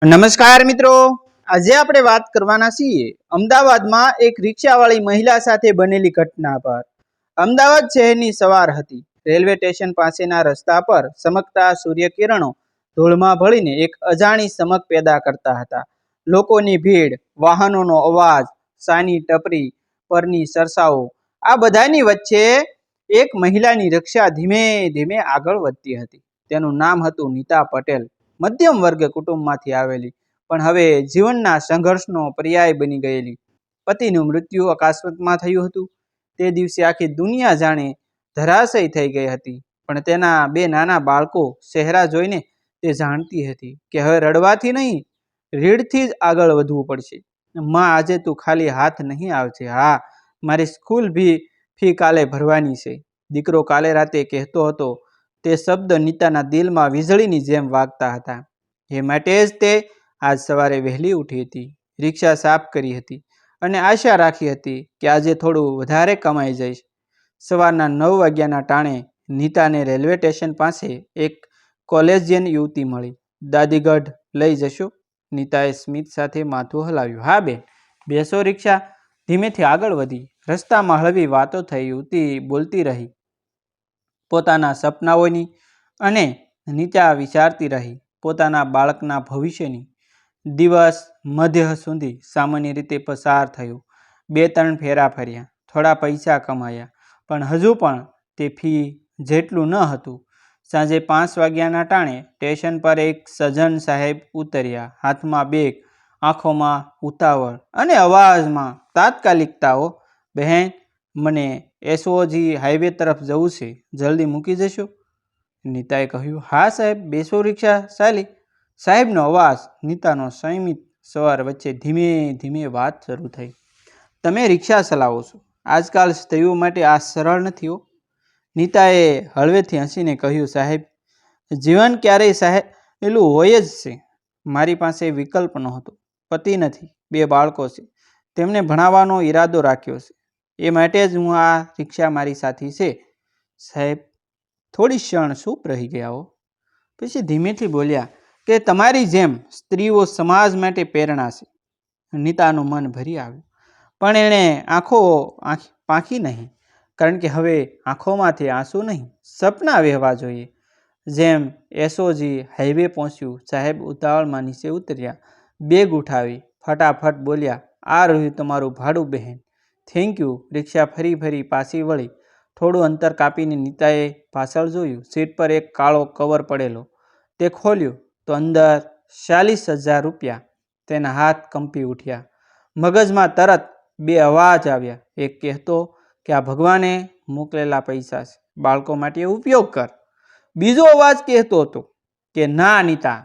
નમસ્કાર મિત્રો, આજે આપણે વાત કરવાના છીએ અમદાવાદમાં એક રિક્ષાવાળી મહિલા સાથે બનેલી ઘટના પર। અમદાવાદ શહેરની સવાર હતી। રેલવે સ્ટેશન પાસેના રસ્તા પર ચમકતા સૂર્યકિરણો ધૂળમાં ભળીને એક અજાણી ચમક પેદા કરતા હતા। લોકોની ભીડ, વાહનોનો અવાજ, ચાની ટપરી પરની ચર્ચાઓ, આ બધાની વચ્ચે એક મહિલાની રિક્ષા ધીમે ધીમે આગળ વધતી હતી। તેનું નામ હતું નીતા પટેલ। મધ્યમ વર્ગ કુટુંબમાંથી આવેલી, પણ હવે જીવનના સંઘર્ષનો પર્યાય બની ગયેલી। પતિનું મૃત્યુ અકસ્માતમાં થયું હતું। તે દિવસે આખી દુનિયા જાણે ધરાશયી થઈ ગઈ હતી, પણ તેના બે નાના બાળકો ચહેરા જોઈને તે જાણતી હતી કે હવે રડવાથી નહીં, રીડથી જ આગળ વધવું પડશે। માં, આજે તું ખાલી હાથ નહીં આવજે। હા, મારી સ્કૂલ ફી કાલે ભરવાની છે, દીકરો કાલે રાતે કહેતો હતો। તે શબ્દ નીતાના દિલમાં વીજળીની જેમ વાગતા હતા। એ માટે જ તે આજ સવારે વહેલી ઉઠી હતી, રિક્ષા સાફ કરી હતી અને આશા રાખી હતી કે આજે થોડું વધારે કમાઈ જઈશ। સવારના 9 વાગ્યાના ટાણે નીતાને રેલવે સ્ટેશન પાસે એક કોલેજિયન યુવતી મળી। દાદીગઢ લઈ જશો? નીતાએ સ્મિત સાથે માથું હલાવ્યું। હા બેન, બેસો। રિક્ષા ધીમેથી આગળ વધી। રસ્તામાં હળવી વાતો થઈ। યુવતી બોલતી રહી પોતાના સપનાઓની અને નીતા વિચારતી રહી પોતાના બાળકના ભવિષ્યની। દિવસ મધ્ય સુધી સામાન્ય રીતે પસાર થયો। 2-3 ફેરા ફર્યા, થોડા પૈસા કમાયા, પણ હજુ પણ તે ફી જેટલું ન હતું। સાંજે 5 વાગ્યાના ટાણે સ્ટેશન પર એક સજ્જન સાહેબ ઉતર્યા। હાથમાં બેગ, આંખોમાં ઉતાવળ અને અવાજમાં તાત્કાલિકતાઓ। બહેન, મને એસઓજી હાઈવે તરફ જવું છે, જલ્દી મૂકી જશો? નીતાએ કહ્યું। હા સાહેબ, બેસો। રિક્ષા ચાલી। સાહેબનો અવાજ, નીતાનો સંયમિત સ્વર વચ્ચે ધીમે ધીમે વાત શરૂ થઈ। તમે રિક્ષા ચલાવો છો, આજકાલ સ્ત્રીઓ માટે આ સરળ નથી હો। નીતાએ હળવેથી હસીને કહ્યું, સાહેબ, જીવન ક્યારેય સહેલું હોય જ છે। મારી પાસે વિકલ્પ નહોતો, પતિ નથી, 2 બાળકો છે, તેમને ભણાવવાનો ઈરાદો રાખ્યો છે, એ માટે જ હું આ રિક્ષા મારી સાથી છે। સાહેબ થોડી ક્ષણ ચૂપ રહી ગયા હો, પછી ધીમેથી બોલ્યા કે તમારી જેમ સ્ત્રીઓ સમાજ માટે પ્રેરણા છે। નીતાનું મન ભરી આવ્યું, પણ એણે આંખો પાંખી નહીં, કારણ કે હવે આંખોમાંથી આંસુ નહીં, સપના વહેવા જોઈએ। જેમ એસઓજી હાઈવે પહોંચ્યું, સાહેબ ઉતાવળમાં નીચે ઉતર્યા, બેગ ઉઠાવી, ફટાફટ બોલ્યા, આ રહ્યું તમારું ભાડું બહેન, થેન્ક યુ। રિક્ષા ફરી પાછી વળી। થોડું અંતર કાપીને નીતાએ પાછળ જોયું। સીટ પર એક કાળો કવર પડેલો। તે ખોલ્યું તો અંદર 40,000 રૂપિયા। તેના હાથ કંપી ઉઠ્યા। મગજમાં તરત 2 અવાજ આવ્યા। એક કહેતો કે આ ભગવાને મોકલેલા પૈસા છે, બાળકો માટે ઉપયોગ કર। બીજો અવાજ કહેતો હતો કે ના નીતા,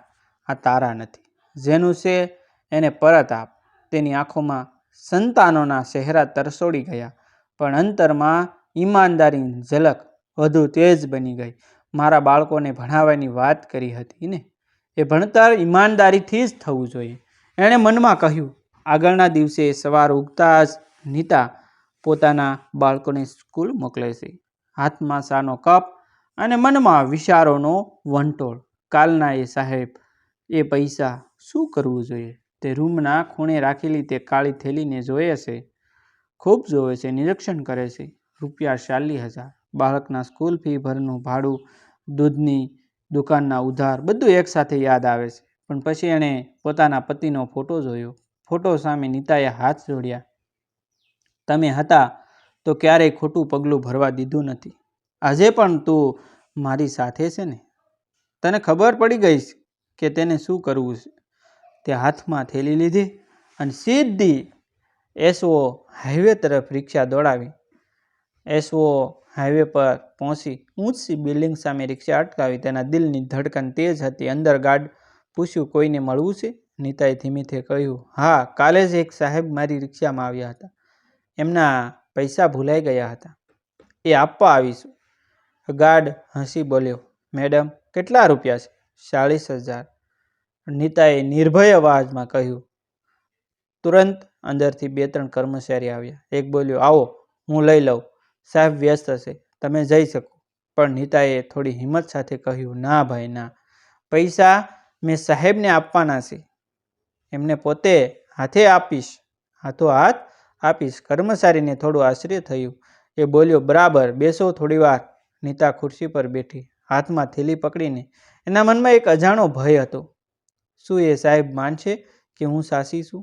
આ તારા નથી, જેનું છે એને પરત આપ। તેની આંખોમાં સંતાનોના ચહેરા તરસોડી ગયા, પણ અંતરમાં ઈમાનદારીની ઝલક વધુ તેજ બની ગઈ। મારા બાળકોને ભણાવવાની વાત કરી હતી ને, એ ભણતર ઈમાનદારીથી જ થવું જોઈએ, એણે મનમાં કહ્યું। આગળના દિવસે સવાર ઉગતા જ નીતા પોતાના બાળકોને સ્કૂલ મોકલે છે। હાથમાં ચાનો કપ અને મનમાં વિચારોનો વંટોળ। કાલના એ સાહેબ, એ પૈસા શું કરવું જોઈએ? તે રૂમના ખૂણે રાખેલી તે કાળી થેલીને જોયે છે, ખૂબ જોવે છે, નિરીક્ષણ કરે છે। ₹40,000, બાળકના સ્કૂલ ફી ભરનું ભાડું, દૂધની દુકાનના ઉધાર, બધું એકસાથે યાદ આવે છે। પણ પછી એણે પોતાના પતિનો ફોટો જોયો। ફોટો સામે નીતાએ હાથ જોડ્યા। તમે હતા તો ક્યારેય ખોટું પગલું ભરવા દીધું નથી, આજે પણ તું મારી સાથે છે ને? તને ખબર પડી ગઈ કે તેને શું કરવું છે? તે હાથમાં થેલી લીધી અને સીધી એસઓ હાઈવે તરફ રિક્ષા દોડાવી। એસઓ હાઈવે પર પહોંચી ઊંચી બિલ્ડિંગ સામે રિક્ષા અટકાવી। તેના દિલની ધડકન તેજ હતી। અંદર ગાર્ડ પૂછ્યું, કોઈને મળવું છે? નીતાએ ધીમેથી કહ્યું, હા, કાલે જ એક સાહેબ મારી રિક્ષામાં આવ્યા હતા, એમના પૈસા ભૂલાઈ ગયા હતા, એ આપવા આવી છું। ગાર્ડ હસી બોલ્યો, મેડમ, કેટલા રૂપિયા છે? 40,000। નીતાએ નિર્ભય અવાજમાં કહ્યું। તુરંત અંદરથી 2-3 કર્મચારી આવ્યા। એક બોલ્યો, આવો, હું લઈ લઉં, સાહેબ વ્યસ્ત હશે, તમે જઈ શકો। પણ નીતાએ થોડી હિંમત સાથે કહ્યું, ના ભાઈ ના, પૈસા મેં સાહેબને આપવાના છે, એમને પોતે હાથે આપીશ, હાથોહાથ આપીશ. કર્મચારીને થોડું આશ્ચર્ય થયું. એ બોલ્યો, બરાબર, બેસો થોડીવાર. નીતા ખુરશી પર બેઠી, હાથમાં થેલી પકડીને. એના મનમાં એક અજાણો ભય હતો. શું એ સાહેબ માનશે કે હું સાસી છું?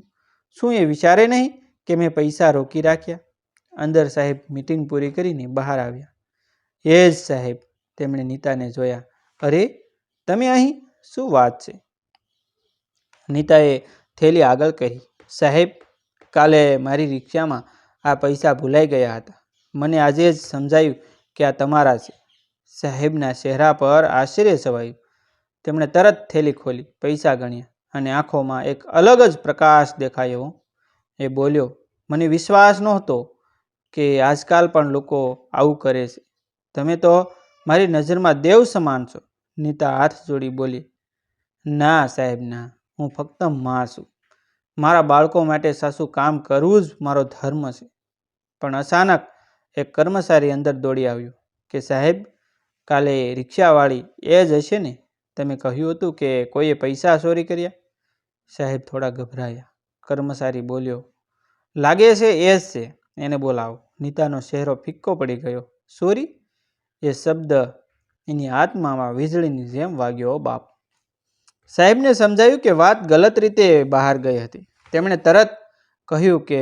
શું એ વિચારે નહીં કે મેં પૈસા રોકી રાખ્યા? અંદર સાહેબ મીટિંગ પૂરી કરીને બહાર આવ્યા. એ જ સાહેબ. તેમણે નીતાને જોયા. અરે, તમે અહીં? શું વાત છે? નીતાએ થેલી આગળ કરી. સાહેબ, કાલે મારી રિક્ષામાં આ પૈસા ભૂલાઈ ગયા હતા. મને આજે જ સમજાયું કે આ તમારા છે. સાહેબના ચહેરા પર આશ્ચર્ય છવાયું. તેમણે તરત થેલી ખોલી, પૈસા ગણ્યા અને આંખોમાં એક અલગ જ પ્રકાશ દેખાયો. એ બોલ્યો, મને વિશ્વાસ નહોતો કે આજકાલ પણ લોકો આવું કરે છે. તમે તો મારી નજરમાં દેવ સમાન છો. નીતા હાથ જોડી બોલી, ના સાહેબ ના, હું ફક્ત માં છું. મારા બાળકો માટે સાસુ કામ કરવું જ મારો ધર્મ છે. પણ અચાનક એક કર્મચારી અંદર દોડી આવ્યો કે સાહેબ, કાલે રિક્ષાવાળી એ જ હશે ને? તમે કહ્યું હતું કે કોઈએ પૈસા ચોરી કર્યા. સાહેબ થોડા ગભરાયા. કર્મચારી બોલ્યો, લાગે છે એ જ છે, એને બોલાવો. નીતાનો ચહેરો ફિક્કો પડી ગયો. ચોરી? એ શબ્દ એની આત્મામાં વીજળીની જેમ વાગ્યો. બાપ. સાહેબને સમજાયું કે વાત ગલત રીતે બહાર ગઈ હતી. તેમણે તરત કહ્યું કે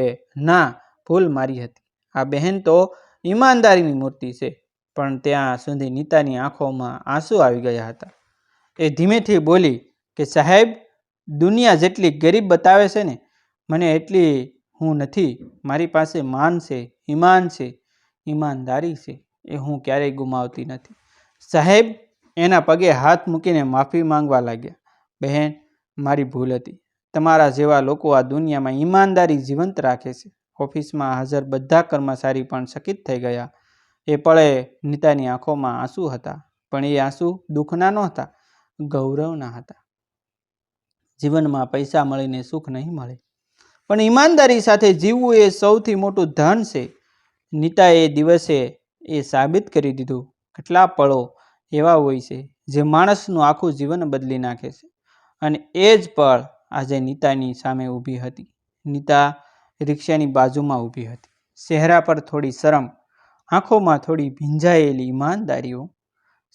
ના, ભૂલ મારી હતી. આ બહેન તો ઈમાનદારીની મૂર્તિ છે. પણ ત્યાં સુધી નીતાની આંખોમાં આંસુ આવી ગયા હતા. એ ધીમેથી બોલી કે સાહેબ, દુનિયા જેટલી ગરીબ બતાવે છે ને, મને એટલી હું નથી. મારી પાસે માન છે, ઈમાન છે, ઈમાનદારી છે. એ હું ક્યારેય ગુમાવતી નથી. સાહેબ એના પગે હાથ મૂકીને માફી માંગવા લાગ્યા. બહેન, મારી ભૂલ હતી. તમારા જેવા લોકો આ દુનિયામાં ઈમાનદારી જીવંત રાખે છે. ઓફિસમાં હાજર બધા કર્મચારી પણ ચકિત થઈ ગયા. એ પળે નીતાની આંખોમાં આંસુ હતા. પણ એ આંસુ દુઃખના નહોતા, ગૌરવના હતા. જીવનમાં પૈસા મળીને સુખ નહીં મળે, પણ ઈમાનદારી સાથે જીવવું એ સૌથી મોટું ધન છે. નીતાએ એ દિવસે એ સાબિત કરી દીધું. કેટલા પળો એવા હોય છે જે માણસનું આખું જીવન બદલી નાખે છે. અને એ જ પળ આજે નીતાની સામે ઊભી હતી. નીતા રિક્ષાની બાજુમાં ઊભી હતી. ચહેરા પર થોડી શરમ, આંખોમાં થોડી ભીંજાયેલી ઈમાનદારીઓ.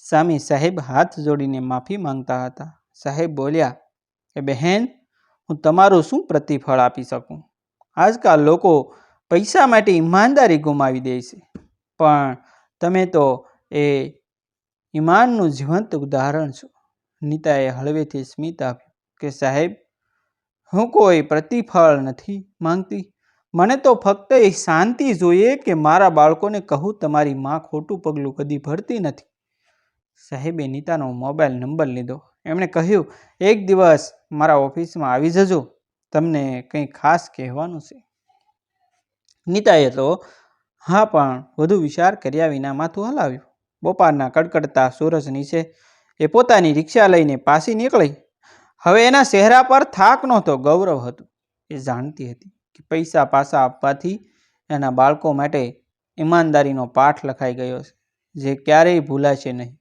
સામે સાહેબ હાથ જોડીને માફી માંગતા હતા. સાહેબ બોલ્યા કે બહેન, હું તમારું શું પ્રતિફળ આપી શકું? આજકાલ લોકો પૈસા માટે ઈમાનદારી ગુમાવી દે છે, પણ તમે તો એ ઈમાનનું જીવંત ઉદાહરણ છો. નીતાએ હળવેથી સ્મિત આપ્યું કે સાહેબ, હું કોઈ પ્રતિફળ નથી માંગતી. મને તો ફક્ત એ શાંતિ જોઈએ કે મારા બાળકોને કહું તમારી માં ખોટું પગલું કદી ભરતી નથી. સાહેબે નીતાનો મોબાઈલ નંબર લીધો. એમણે કહ્યું, એક દિવસ મારા ઓફિસમાં આવી જજો, તમને કંઈ ખાસ કહેવાનું છે. નીતાએ તો હા પણ વધુ વિચાર કર્યા વિના માથું હલાવ્યું. બપોરના કડકડતા સૂરજ નીચે એ પોતાની રિક્ષા લઈને પાછી નીકળી. હવે એના ચહેરા પર થાક નહોતો, ગૌરવ હતું. એ જાણતી હતી કે પૈસા પાછા આપવાથી એના બાળકો માટે ઈમાનદારીનો પાઠ લખાઈ ગયો છે, જે ક્યારેય ભૂલાશે નહીં.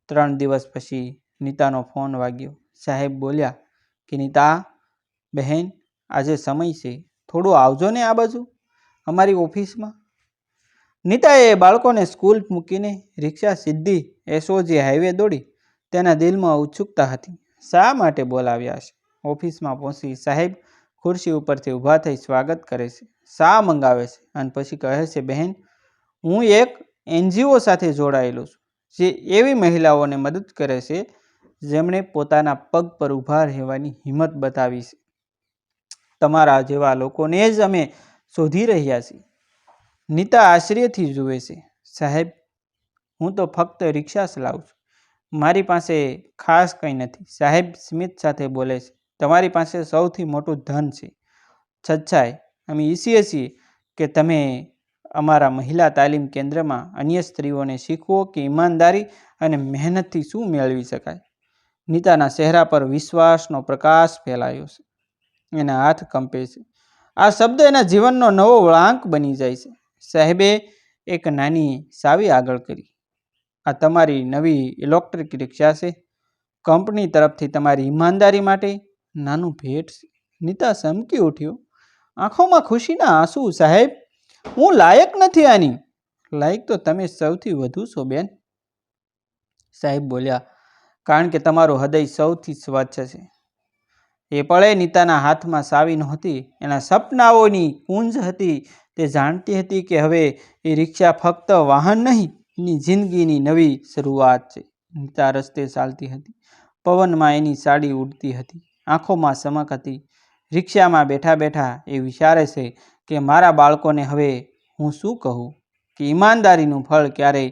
3 દિવસ પછી નીતાનો ફોન વાગ્યો. સાહેબ બોલ્યા કે નીતા બહેન, આજે સમય છે, થોડું આવજો ને આ બાજુ અમારી ઓફિસમાં. નીતાએ બાળકોને સ્કૂલ મૂકીને રિક્ષા સીધી એસઓજી હાઈવે દોડી. તેના દિલમાં ઉત્સુકતા હતી. શા માટે બોલાવ્યા છે? ઓફિસમાં પહોંચી સાહેબ ખુરશી ઉપરથી ઊભા થઈ સ્વાગત કરે છે, શા મંગાવે છે અને પછી કહે છે, બહેન, હું એક NGO સાથે જોડાયેલો છું, જે એવી મહિલાઓને મદદ કરે છે જેમણે પોતાના પગ પર ઊભા રહેવાની હિંમત બતાવી છે. તમારા જેવા લોકોને જ અમે શોધી રહ્યા છીએ. નીતા આશ્ચર્યથી જુએ છે. સાહેબ, હું તો ફક્ત રિક્ષા ચલાવું છું. મારી પાસે ખાસ કંઈ નથી. સાહેબ સ્મિત સાથે બોલે છે, તમારી પાસે સૌથી મોટું ધન છે, સચ્ચાઈ. અમે ઈચ્છીએ છીએ કે તમે અમારા મહિલા તાલીમ કેન્દ્રમાં અન્ય સ્ત્રીઓને શીખવો કે ઈમાનદારી અને મહેનતથી શું મેળવી શકાય. નીતાના ચહેરા પર વિશ્વાસનો પ્રકાશ ફેલાયો છે. એના હાથ કંપે છે. આ શબ્દ એના જીવનનો નવો વળાંક બની જાય છે. સાહેબે એક નાની ચાવી આગળ કરી. આ તમારી નવી ઇલેક્ટ્રિક રિક્ષા છે. કંપની તરફથી તમારી ઈમાનદારી માટે નાનું ભેટ છે. નીતા ચમકી ઉઠ્યો, આંખોમાં ખુશીના આંસુ. સાહેબ, હું લાયક નથી આની. લાયક તો તમે સૌથી વધુ છો બેન, સાહેબ બોલ્યા, કારણ કે તમારું હૃદય સૌથી સ્વચ્છ છે. એ પળે નીતાના હાથમાં ચાવી નહોતી, એના સપનાઓની કુંજ હતી. તે જાણતી હતી કે હવે એ રિક્ષા ફક્ત વાહન નહીં, એની જિંદગીની નવી શરૂઆત છે. નીતા રસ્તે ચાલતી હતી, પવનમાં એની સાડી ઉડતી હતી, આંખોમાં ચમક હતી. રિક્ષામાં બેઠા બેઠા એ વિચારે છે કે મારા બાળકોને હવે હું શું કહું, કે ઈમાનદારીનું ફળ ક્યારેય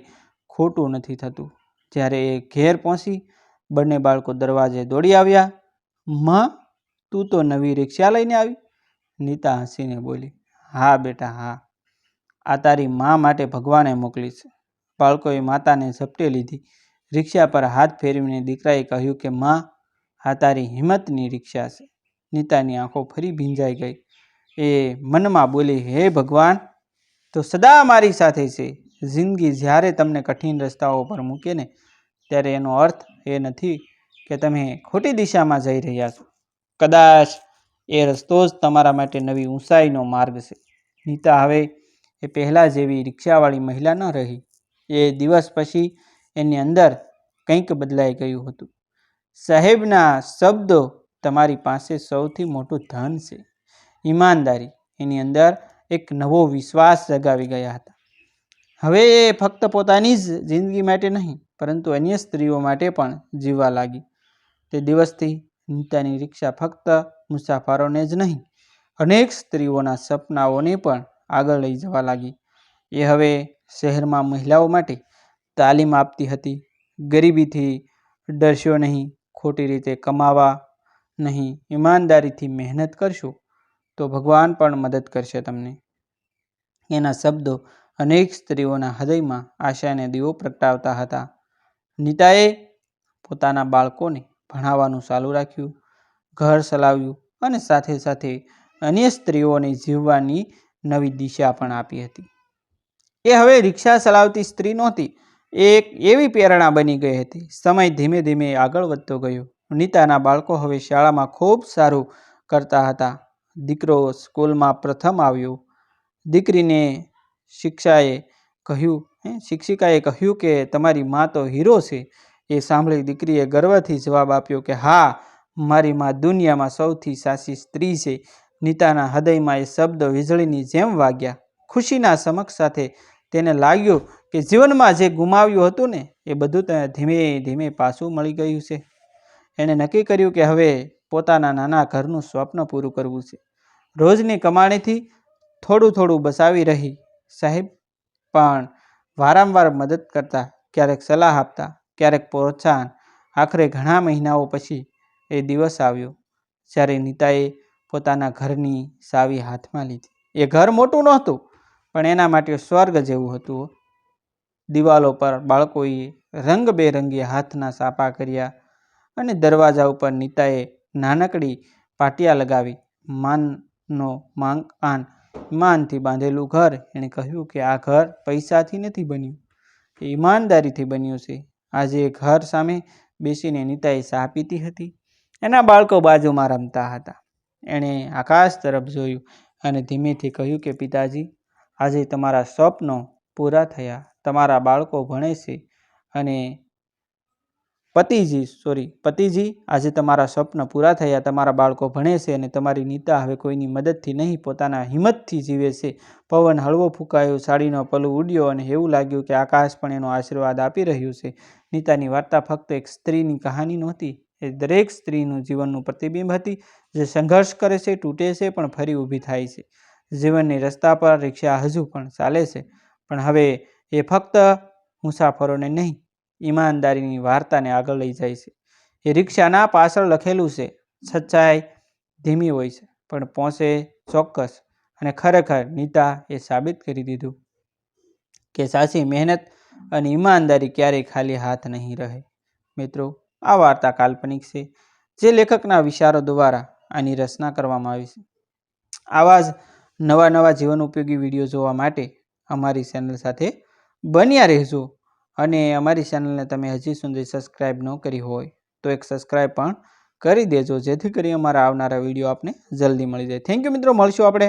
ખોટું નથી થતું. જ્યારે એ ઘેર પહોંચી, બંને બાળકો દરવાજે દોડી આવ્યા. માં, તું તો નવી રિક્ષા લઈને આવી? નીતા હસીને બોલી, હા બેટા, હા, આ તારી મા માટે ભગવાને મોકલી છે. બાળકોએ માતાને ઝપટે લીધી. રિક્ષા પર હાથ ફેરવીને દીકરાએ કહ્યું કે માં, આ તારી હિંમતની રિક્ષા છે. નીતાની આંખો ફરી ભીંજાઈ ગઈ. એ મનમાં બોલી, હે ભગવાન, તો સદા મારી સાથે છે. જિંદગી જ્યારે તમને કઠિન રસ્તાઓ પર મૂકે ને, ત્યારે એનો અર્થ એ નથી કે તમે ખોટી દિશામાં જઈ રહ્યા છો. કદાચ એ રસ્તો જ તમારા માટે નવી ઊંચાઈનો માર્ગ છે. નીતા હવે એ પહેલાં જેવી રિક્ષાવાળી મહિલા ન રહી. એ દિવસ પછી એની અંદર કંઈક બદલાઈ ગયું હતું. સાહેબના શબ્દો તમારી પાસે સૌથી મોટું ધન છે, ઈમાનદારી, એની અંદર એક નવો વિશ્વાસ જગાવી ગયા હતા. હવે એ ફક્ત પોતાની જ જિંદગી માટે નહીં, પરંતુ અન્ય સ્ત્રીઓ માટે પણ જીવવા લાગી. તે દિવસથી નીતાની રિક્ષા ફક્ત મુસાફરોને જ નહીં, અનેક સ્ત્રીઓના સપનાઓને પણ આગળ લઈ જવા લાગી. એ હવે શહેરમાં મહિલાઓ માટે તાલીમ આપતી હતી. ગરીબીથી ડરશો નહીં, ખોટી રીતે કમાવા નહીં, ઈમાનદારીથી મહેનત કરશો તો ભગવાન પણ મદદ કરશે તમને. એના શબ્દો અનેક સ્ત્રીઓના હૃદયમાં આશાને દીવો પ્રગટાવતા હતા. નીતાએ પોતાના બાળકોને ભણાવવાનું ચાલુ રાખ્યું, ઘર ચલાવ્યું અને સાથે સાથે અન્ય સ્ત્રીઓને જીવવાની નવી દિશા પણ આપી હતી. એ હવે રિક્ષા ચલાવતી સ્ત્રી નહોતી, એક એવી પ્રેરણા બની ગઈ હતી. સમય ધીમે ધીમે આગળ વધતો ગયો. નીતાના બાળકો હવે શાળામાં ખૂબ સારું કરતા હતા. દીકરો સ્કૂલમાં પ્રથમ આવ્યો. દીકરીને શિક્ષિકાએ કહ્યું કે તમારી મા તો હીરો છે. એ સાંભળી દીકરીએ ગર્વથી જવાબ આપ્યો કે હા, મારી મા દુનિયામાં સૌથી સાચી સ્ત્રી છે. નીતાના હૃદયમાં એ શબ્દ વીજળીની જેમ વાગ્યા. ખુશીના ચમક સાથે તેને લાગ્યું કે જીવનમાં જે ગુમાવ્યું હતું ને, એ બધું ધીમે ધીમે પાછું મળી ગયું છે. એણે નક્કી કર્યું કે હવે પોતાના નાના ઘરનું સ્વપ્ન પૂરું કરવું છે. રોજની કમાણીથી થોડું થોડું બચાવી રહી. સાહેબ પણ વારંવાર મદદ કરતા, ક્યારેક સલાહ આપતા, ક્યારેક પ્રોત્સાહન. આખરે ઘણા મહિનાઓ પછી એ દિવસ આવ્યો જ્યારે નીતાએ પોતાના ઘરની ચાવી હાથમાં લીધી. એ ઘર મોટું નહોતું, પણ એના માટે સ્વર્ગ જેવું હતું. દિવાલો પર બાળકોએ રંગબેરંગી હાથના છાપા કર્યા અને દરવાજા ઉપર નીતાએ નાનકડી પાટિયા લગાવી. માનનો મકાન, ઈમાનથી બાંધેલું ઘર. એણે કહ્યું કે આ ઘર પૈસાથી નથી બન્યું, એ ઈમાનદારીથી બન્યું છે. આજે એ ઘર સામે બેસીને નીતાએ ચા પીતી હતી. એના બાળકો બાજુમાં રમતા હતા. એણે આકાશ તરફ જોયું અને ધીમેથી કહ્યું કે પિતાજી, આજે તમારા સ્વપ્નો પૂરા થયા. તમારા બાળકો ભણે છે અને પતિજી, આજે તમારા સ્વપ્ન પૂરા થયા. તમારા બાળકો ભણે છે અને તમારી નીતા હવે કોઈની મદદથી નહીં, પોતાના હિંમતથી જીવે છે. પવન હળવો ફૂંકાયો, સાડીનો પલ્લુ ઉડ્યો અને એવું લાગ્યું કે આકાશ પણ એનો આશીર્વાદ આપી રહ્યું છે. નીતાની વાર્તા ફક્ત એક સ્ત્રીની કહાની નહોતી, એ દરેક સ્ત્રીનું જીવનનું પ્રતિબિંબ હતી, જે સંઘર્ષ કરે છે, તૂટે છે, પણ ફરી ઊભી થાય છે. જીવનની રસ્તા પર રિક્ષા હજુ પણ ચાલે છે, પણ હવે એ ફક્ત મુસાફરોને નહીં, ઈમાનદારીની વાર્તાને આગળ લઈ જાય છે. એ રિક્ષાના પાછળ લખેલું છે, સચ્ચાઈ ધીમી હોય છે પણ પહોંચે ચોક્કસ. અને ખરેખર નીતા એ સાબિત કરી દીધું કે સાચી મહેનત અને ઈમાનદારી ક્યારેય ખાલી હાથ નહીં રહે. મિત્રો, આ વાર્તા કાલ્પનિક છે, જે લેખકના વિચારો દ્વારા આની રચના કરવામાં આવી છે. આવા જ નવા જીવન ઉપયોગી વિડીયો જોવા માટે અમારી ચેનલ સાથે બન્યા રહેજો. અને અમારી ચેનલને તમે હજી સુધી સબસ્ક્રાઈબ ન કરી હોય તો એક સબસ્ક્રાઈબ પણ કરી દેજો, જેથી કરી અમારા આવનારા વિડીયો આપને જલ્દી મળી જાય. થેન્ક યુ મિત્રો, મળશું આપણે